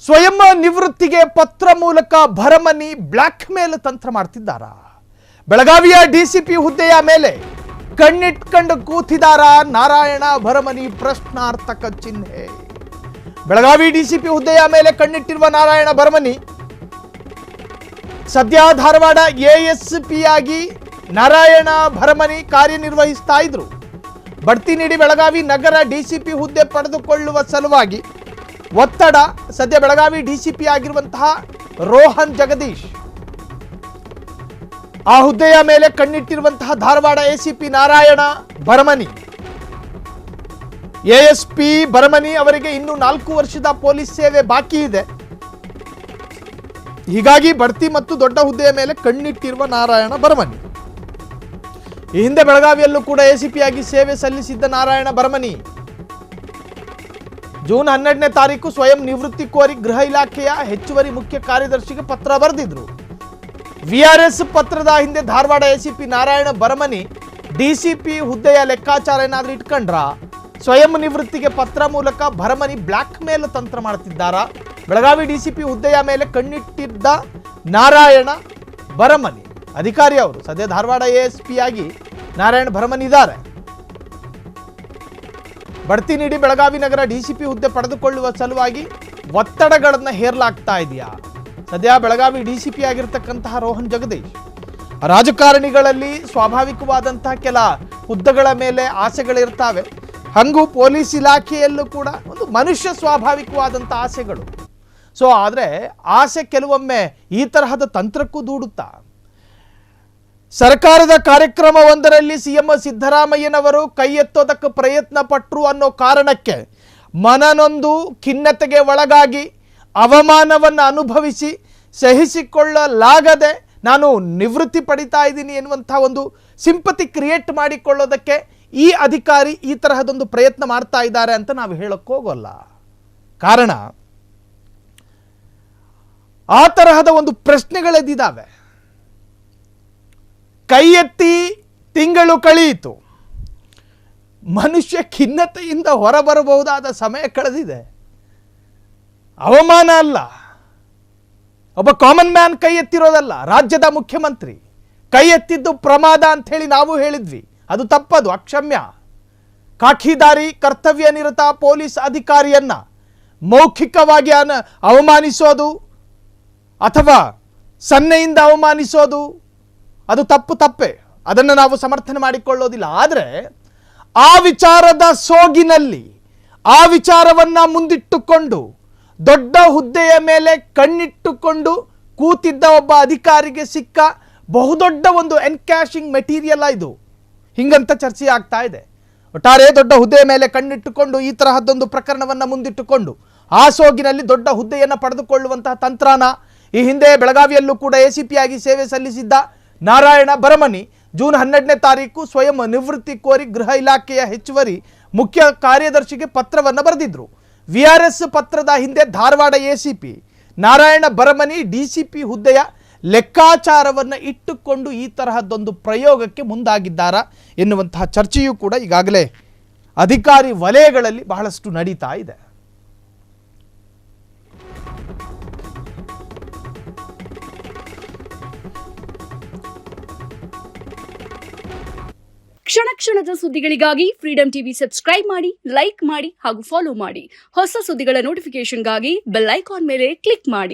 ಸ್ವಯಂ ನಿವೃತ್ತಿಗೆ ಪತ್ರ ಮೂಲಕ ಭರಮನಿ ಬ್ಲಾಕ್ ಮೇಲ್ ತಂತ್ರ ಮಾಡ್ತಿದ್ದಾರಾ? ಬೆಳಗಾವಿಯ ಡಿಸಿಪಿ ಹುದ್ದೆಯ ಮೇಲೆ ಕಣ್ಣಿಟ್ಕೊಂಡು ಕೂತಿದಾರ ನಾರಾಯಣ ಭರಮನಿ? ಪ್ರಶ್ನಾರ್ಥಕ ಚಿಹ್ನೆ. ಬೆಳಗಾವಿ ಡಿಸಿಪಿ ಹುದ್ದೆಯ ಮೇಲೆ ಕಣ್ಣಿಟ್ಟಿರುವ ನಾರಾಯಣ ಭರಮನಿ ಸದ್ಯ ಧಾರವಾಡ ಎಎಸ್ಪಿ ಆಗಿ ನಾರಾಯಣ ಭರಮನಿ ಕಾರ್ಯನಿರ್ವಹಿಸ್ತಾ ಇದ್ರು. ಬಡ್ತಿ ನೀಡಿ ಬೆಳಗಾವಿ ನಗರ ಡಿಸಿಪಿ ಹುದ್ದೆ ಪಡೆದುಕೊಳ್ಳುವ ಸಲುವಾಗಿ ಒತ್ತಡ. ಸದ್ಯ ಬೆಳಗಾವಿ ಡಿಸಿಪಿ ಆಗಿರುವಂತಹ ರೋಹನ್ ಜಗದೀಶ್ ಆ ಹುದ್ದೆಯ ಮೇಲೆ ಕಣ್ಣಿಟ್ಟಿರುವಂತಹ ಧಾರವಾಡ ಎಸಿಪಿ ನಾರಾಯಣ ಭರಮನಿ. ಎಎಸ್ಪಿ ಭರಮನಿ ಅವರಿಗೆ ಇನ್ನು 4 ವರ್ಷದ ಪೊಲೀಸ್ ಸೇವೆ ಬಾಕಿ ಇದೆ. ಹೀಗಾಗಿ ಬಡ್ತಿ ಮತ್ತು ದೊಡ್ಡ ಹುದ್ದೆಯ ಮೇಲೆ ಕಣ್ಣಿಟ್ಟಿರುವ ನಾರಾಯಣ ಭರಮನಿ ಈ ಹಿಂದೆ ಬೆಳಗಾವಿಯಲ್ಲೂ ಕೂಡ ಎಸಿಪಿ ಆಗಿ ಸೇವೆ ಸಲ್ಲಿಸಿದ್ದ ನಾರಾಯಣ ಭರಮನಿ ಜೂನ್ 12ನೇ ತಾರೀಕು ಸ್ವಯಂ ನಿವೃತ್ತಿ ಕೋರಿ ಗೃಹ ಇಲಾಖೆಯ ಹೆಚ್ಚುವರಿ ಮುಖ್ಯ ಕಾರ್ಯದರ್ಶಿಗೆ ಪತ್ರ ಬರೆದಿದ್ರು. ವಿಆರ್ಎಸ್ ಪತ್ರದ ಹಿಂದೆ ಧಾರವಾಡ ಎಸಿಪಿ ನಾರಾಯಣ ಭರಮನಿ ಡಿಸಿಪಿ ಹುದ್ದೆಯ ಲೆಕ್ಕಾಚಾರ ಏನಾದ್ರೂ ಇಟ್ಕೊಂಡ್ರ? ಸ್ವಯಂ ನಿವೃತ್ತಿಗೆ ಪತ್ರ ಮೂಲಕ ಭರಮನಿ ಬ್ಲಾಕ್ ಮೇಲ್ ತಂತ್ರ ಮಾಡ್ತಿದ್ದಾರಾ? ಬೆಳಗಾವಿ ಡಿಸಿಪಿ ಹುದ್ದೆಯ ಮೇಲೆ ಕಣ್ಣಿಟ್ಟಿದ್ದ ನಾರಾಯಣ ಭರಮನಿ ಅಧಿಕಾರಿ ಅವರು ಸದ್ಯ ಧಾರವಾಡ ಎಎಸ್ಪಿ ಆಗಿ ನಾರಾಯಣ ಭರಮನಿ ಇದ್ದಾರೆ. ಬಡ್ತಿ ನೀಡಿ ಬೆಳಗಾವಿ ನಗರ ಡಿಸಿಪಿ ಹುದ್ದೆ ಪಡೆದುಕೊಳ್ಳುವ ಸಲುವಾಗಿ ಒತ್ತಡಗಳನ್ನು ಹೇರಲಾಗ್ತಾ ಇದೆಯಾ? ಸದ್ಯ ಬೆಳಗಾವಿ ಡಿಸಿಪಿ ಆಗಿರ್ತಕ್ಕಂತಹ ರೋಹನ್ ಜಗದೀಶ್ ರಾಜಕಾರಣಿಗಳಲ್ಲಿ ಸ್ವಾಭಾವಿಕವಾದಂತಹ ಕೆಲ ಹುದ್ದೆಗಳ ಮೇಲೆ ಆಸೆಗಳಿರ್ತಾವೆ. ಹಾಗೂ ಪೊಲೀಸ್ ಇಲಾಖೆಯಲ್ಲೂ ಕೂಡ ಒಂದು ಮನುಷ್ಯ ಸ್ವಾಭಾವಿಕವಾದಂಥ ಆಸೆಗಳು. ಸೊ ಆದರೆ ಆಸೆ ಕೆಲವೊಮ್ಮೆ ಈ ತರಹದ ತಂತ್ರಕ್ಕೂ ದೂಡುತ್ತಾ. ಸರ್ಕಾರದ ಕಾರ್ಯಕ್ರಮವೊಂದರಲ್ಲಿ ಸಿಎಂ ಸಿದ್ದರಾಮಯ್ಯನವರು ಕೈ ಎತ್ತೋದಕ್ಕೆ ಪ್ರಯತ್ನ ಪಟ್ಟರು ಅನ್ನೋ ಕಾರಣಕ್ಕೆ ಮನನೊಂದು ಖಿನ್ನತೆಗೆ ಒಳಗಾಗಿ ಅವಮಾನವನ್ನು ಅನುಭವಿಸಿ ಸಹಿಸಿಕೊಳ್ಳಲಾಗದೆ ನಾನು ನಿವೃತ್ತಿ ಪಡಿತಾ ಇದ್ದೀನಿ ಎನ್ನುವಂಥ ಒಂದು ಸಿಂಪತಿ ಕ್ರಿಯೇಟ್ ಮಾಡಿಕೊಳ್ಳೋದಕ್ಕೆ ಈ ಅಧಿಕಾರಿ ಈ ತರಹದೊಂದು ಪ್ರಯತ್ನ ಮಾಡ್ತಾ ಇದ್ದಾರೆ ಅಂತ ನಾವು ಹೇಳಕ್ಕೆ ಹೋಗೋಲ್ಲ. ಕಾರಣ ಆ ತರಹದ ಒಂದು ಪ್ರಶ್ನೆಗಳೆದ್ದಿದ್ದಾವೆ. ಕೈ ಎತ್ತಿ ತಿಂಗಳು ಕಳೆಯಿತು, ಮನುಷ್ಯ ಖಿನ್ನತೆಯಿಂದ ಹೊರಬರಬಹುದಾದ ಸಮಯ ಕಳೆದಿದೆ. ಅವಮಾನ ಅಲ್ಲ, ಒಬ್ಬ ಕಾಮನ್ ಮ್ಯಾನ್ ಕೈ ಎತ್ತಿರೋದಲ್ಲ, ರಾಜ್ಯದ ಮುಖ್ಯಮಂತ್ರಿ ಕೈ ಎತ್ತಿದ್ದು ಪ್ರಮಾದ ಅಂತ ಹೇಳಿ ನಾವು ಹೇಳಿದ್ವಿ. ಅದು ತಪ್ಪದು, ಅಕ್ಷಮ್ಯ. ಖಾಕಿದಾರಿ ಕರ್ತವ್ಯ ನಿರತ ಪೊಲೀಸ್ ಅಧಿಕಾರಿಯನ್ನ ಮೌಖಿಕವಾಗಿ ಅವಮಾನಿಸೋದು ಅಥವಾ ಸನ್ನೆಯಿಂದ ಅವಮಾನಿಸೋದು ಅದು ತಪ್ಪೇ. ಅದನ್ನು ನಾವು ಸಮರ್ಥನೆ ಮಾಡಿಕೊಳ್ಳೋದಿಲ್ಲ. ಆದರೆ ಆ ವಿಚಾರದ ಸೋಗಿನಲ್ಲಿ ಆ ವಿಚಾರವನ್ನು ಮುಂದಿಟ್ಟುಕೊಂಡು ದೊಡ್ಡ ಹುದ್ದೆಯ ಮೇಲೆ ಕಣ್ಣಿಟ್ಟುಕೊಂಡು ಕೂತಿದ್ದ ಒಬ್ಬ ಅಧಿಕಾರಿಗೆ ಸಿಕ್ಕ ಬಹುದೊಡ್ಡ ಒಂದು ಎನ್ಕ್ಯಾಶಿಂಗ್ ಮೆಟೀರಿಯಲ್ ಇದು. ಹಿಂಗಂತ ಚರ್ಚೆ ಆಗ್ತಾ ಇದೆ. ಒಟ್ಟಾರೆ ದೊಡ್ಡ ಹುದ್ದೆಯ ಮೇಲೆ ಕಣ್ಣಿಟ್ಟುಕೊಂಡು ಈ ತರಹದ್ದೊಂದು ಪ್ರಕರಣವನ್ನು ಮುಂದಿಟ್ಟುಕೊಂಡು ಆ ಸೋಗಿನಲ್ಲಿ ದೊಡ್ಡ ಹುದ್ದೆಯನ್ನು ಪಡೆದುಕೊಳ್ಳುವಂತಹ ತಂತ್ರನ ಈ ಹಿಂದೆ ಬೆಳಗಾವಿಯಲ್ಲೂ ಕೂಡ ಎಸಿಪಿ ಆಗಿ ಸೇವೆ ಸಲ್ಲಿಸಿದ್ದ ನಾರಾಯಣ ಭರಮನಿ ಜೂನ್ 12ನೇ ತಾರೀಕು ಸ್ವಯಂ ನಿವೃತ್ತಿ ಕೋರಿ ಗೃಹ ಇಲಾಖೆಯ ಹೆಚ್ಚುವರಿ ಮುಖ್ಯ ಕಾರ್ಯದರ್ಶಿಗೆ ಪತ್ರವನ್ನು ಬರೆದಿದ್ರು. ವಿಆರ್ಎಸ್ ಪತ್ರದ ಹಿಂದೆ ಧಾರವಾಡ ಎಸಿಪಿ ನಾರಾಯಣ ಭರಮನಿ ಡಿಸಿಪಿ ಹುದ್ದೆಯ ಲೆಕ್ಕಾಚಾರವನ್ನು ಇಟ್ಟುಕೊಂಡು ಈ ತರಹದ್ದೊಂದು ಪ್ರಯೋಗಕ್ಕೆ ಮುಂದಾಗಿದ್ದಾರಾ ಎನ್ನುವಂತಹ ಚರ್ಚೆಯೂ ಕೂಡ ಈಗಾಗಲೇ ಅಧಿಕಾರಿ ವಲಯಗಳಲ್ಲಿ ಬಹಳಷ್ಟು ನಡೀತಾ ಇದೆ. ಕ್ಷಣ ಕ್ಷಣದ ಸುದ್ದಿಗಳಿಗಾಗಿ ಫ್ರೀಡಂ ಟಿವಿ ಸಬ್ಸ್ಕ್ರೈಬ್ ಮಾಡಿ, ಲೈಕ್ ಮಾಡಿ ಹಾಗೂ ಫಾಲೋ ಮಾಡಿ. ಹೊಸ ಸುದ್ದಿಗಳ ನೋಟಿಫಿಕೇಶನ್ಗಾಗಿ ಬೆಲ್ ಐಕಾನ್ ಮೇಲೆ ಕ್ಲಿಕ್ ಮಾಡಿ.